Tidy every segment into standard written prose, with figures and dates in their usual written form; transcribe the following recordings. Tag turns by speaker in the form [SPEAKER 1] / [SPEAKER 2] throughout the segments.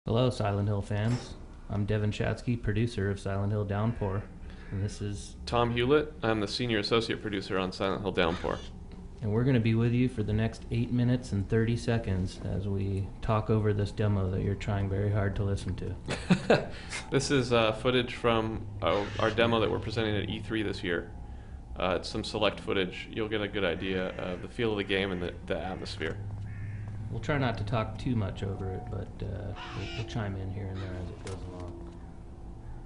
[SPEAKER 1] Hello, Silent Hill fans. I'm Devin Shatsky, producer of Silent Hill Downpour, and
[SPEAKER 2] Tom Hewlett. I'm the senior associate producer on Silent Hill Downpour.
[SPEAKER 1] we're going to be with you for the next 8 minutes and 30 seconds as we talk over this demo that you're trying very hard to listen to.
[SPEAKER 2] This is footage from our demo that we're presenting at E3 this year. It's some select footage. You'll get a good idea of the feel of the game and the atmosphere.
[SPEAKER 1] We'll try not to talk too much over it, but we'll chime in here and there as it goes along.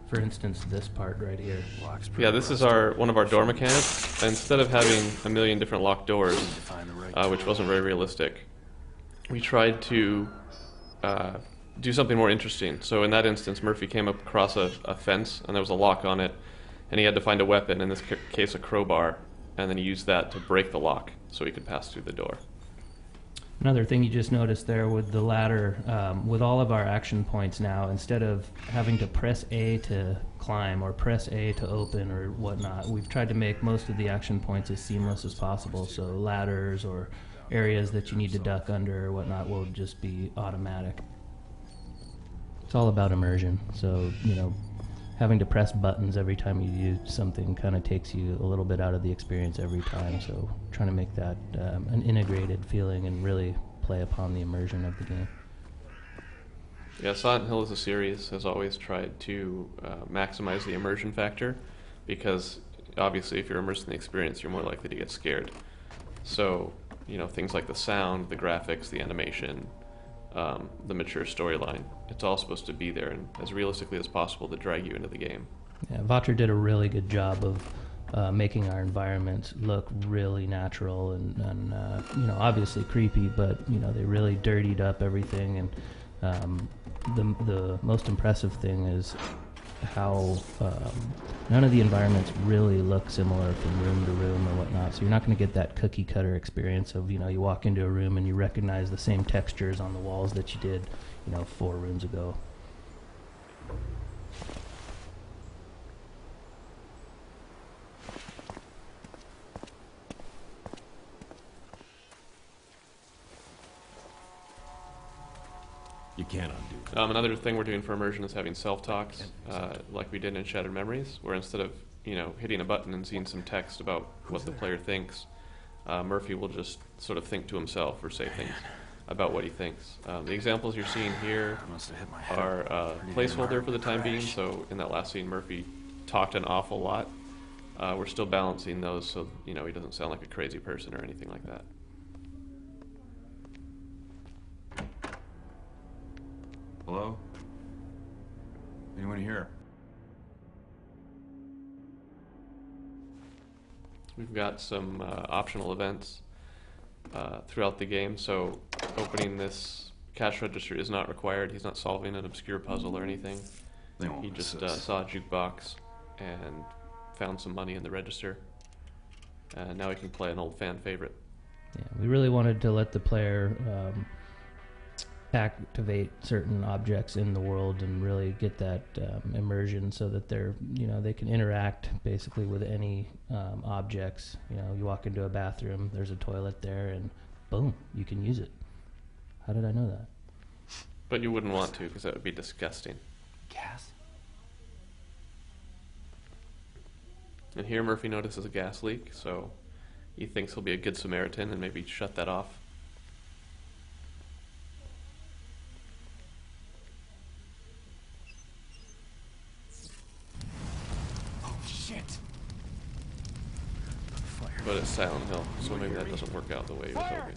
[SPEAKER 1] For instance, this part right here.
[SPEAKER 2] Yeah, this is one of our door mechanics. Instead of having a million different locked doors, which wasn't very realistic, we tried to do something more interesting. So in that instance, Murphy came across a fence, and there was a lock on it, and he had to find a weapon, in this case a crowbar, and then he used that to break the lock so he could pass through the door.
[SPEAKER 1] Another thing you just noticed there with the ladder, with all of our action points now, instead of having to press A to climb or press A to open or whatnot, we've tried to make most of the action points as seamless as possible. So ladders or areas that you need to duck under or whatnot will just be automatic. It's all about immersion. So, having to press buttons every time you do something kind of takes you a little bit out of the experience every time. So trying to make that an integrated feeling and really play upon the immersion of the game.
[SPEAKER 2] Yeah, Silent Hill as a series has always tried to maximize the immersion factor, because obviously if you're immersed in the experience, you're more likely to get scared. So, things like the sound, the graphics, the animation, the mature storyline, it's all supposed to be there and as realistically as possible to drag you into the game.
[SPEAKER 1] Yeah, Votcher did a really good job of making our environments look really natural and obviously creepy, but they really dirtied up everything. And the most impressive thing is how none of the environments really look similar from room to room or whatnot. So you're not going to get that cookie cutter experience of you walk into a room and you recognize the same textures on the walls that you did 4 rooms ago.
[SPEAKER 3] You can't undo it.
[SPEAKER 2] Another thing we're doing for immersion is having self-talks, like we did in Shattered Memories, where instead of hitting a button and seeing some text about what the player thinks, Murphy will just sort of think to himself or say things about what he thinks. The examples you're seeing here are placeholder for the time being, so in that last scene Murphy talked an awful lot. We're still balancing those so he doesn't sound like a crazy person or anything like that.
[SPEAKER 3] Hello? Anyone here?
[SPEAKER 2] We've got some optional events throughout the game, so opening this cash register is not required. He's not solving an obscure puzzle or anything. He just saw a jukebox and found some money in the register. And now he can play an old fan favorite.
[SPEAKER 1] Yeah, we really wanted to let the player activate certain objects in the world and really get that immersion so that they can interact basically with any objects. You walk into a bathroom, there's a toilet there, and boom, you can use it. How did I know that?
[SPEAKER 2] But you wouldn't want to, because that would be disgusting.
[SPEAKER 3] Gas?
[SPEAKER 2] And here Murphy notices a gas leak, so he thinks he'll be a good Samaritan and maybe shut that off. But it's Silent Hill, so maybe that doesn't work out the way he was hoping.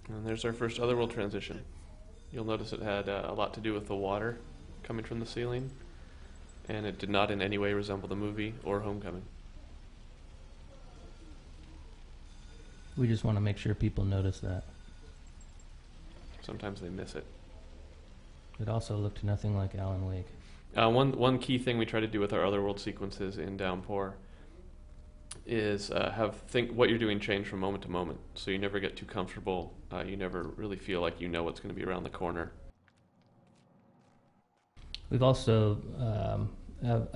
[SPEAKER 2] And there's our first Otherworld transition. You'll notice it had a lot to do with the water coming from the ceiling, and it did not in any way resemble the movie or Homecoming.
[SPEAKER 1] We just want to make sure people notice that.
[SPEAKER 2] Sometimes they miss it.
[SPEAKER 1] It also looked nothing like Alan Wake.
[SPEAKER 2] One key thing we try to do with our otherworld sequences in Downpour is think what you're doing change from moment to moment, so you never get too comfortable. You never really feel like you know what's going to be around the corner.
[SPEAKER 1] We've also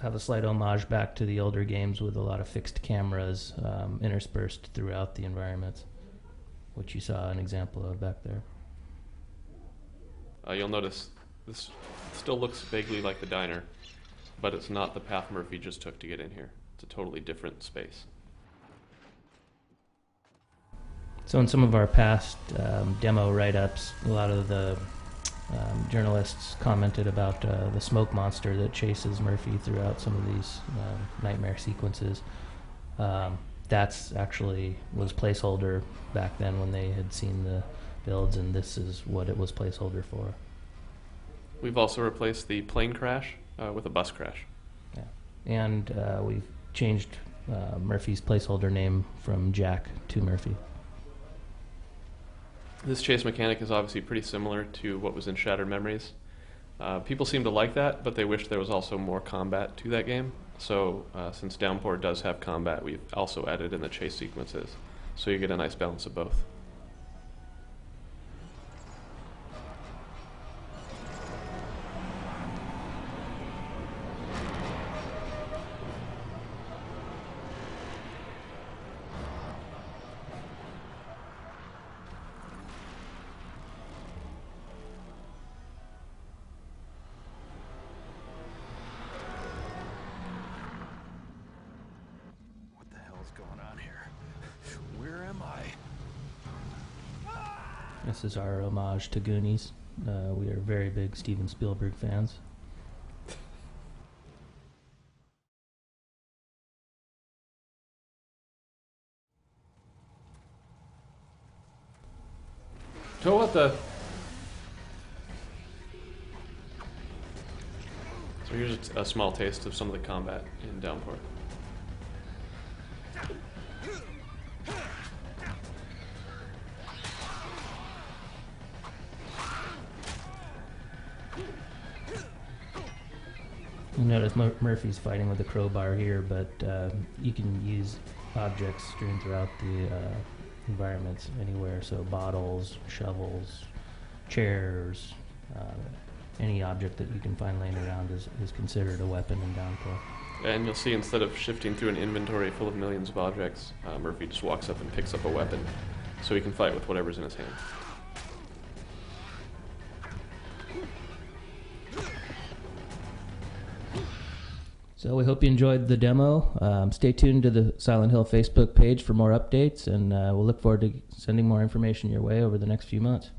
[SPEAKER 1] have a slight homage back to the older games with a lot of fixed cameras interspersed throughout the environments, which you saw an example of back there.
[SPEAKER 2] You'll notice this still looks vaguely like the diner, but it's not the path Murphy just took to get in here. It's a totally different space.
[SPEAKER 1] So in some of our past demo write-ups, a lot of the journalists commented about the smoke monster that chases Murphy throughout some of these nightmare sequences. That's actually was placeholder back then when they had seen the builds, and this is what it was placeholder for.
[SPEAKER 2] We've also replaced the plane crash with a bus crash.
[SPEAKER 1] Yeah. And we've changed Murphy's placeholder name from Jack to Murphy.
[SPEAKER 2] This chase mechanic is obviously pretty similar to what was in Shattered Memories. People seem to like that, but they wish there was also more combat to that game. So since Downpour does have combat, we've also added in the chase sequences. So you get a nice balance of both.
[SPEAKER 1] This is our homage to Goonies. We are very big Steven Spielberg fans.
[SPEAKER 2] So what the? So here's a small taste of some of the combat in Downpour.
[SPEAKER 1] You notice Murphy's fighting with a crowbar here, but you can use objects strewn throughout the environments anywhere. So bottles, shovels, chairs, any object that you can find laying around is considered a weapon in Downpour.
[SPEAKER 2] And you'll see instead of shifting through an inventory full of millions of objects, Murphy just walks up and picks up a weapon so he can fight with whatever's in his hand.
[SPEAKER 1] So we hope you enjoyed the demo. Stay tuned to the Silent Hill Facebook page for more updates, and we'll look forward to sending more information your way over the next few months.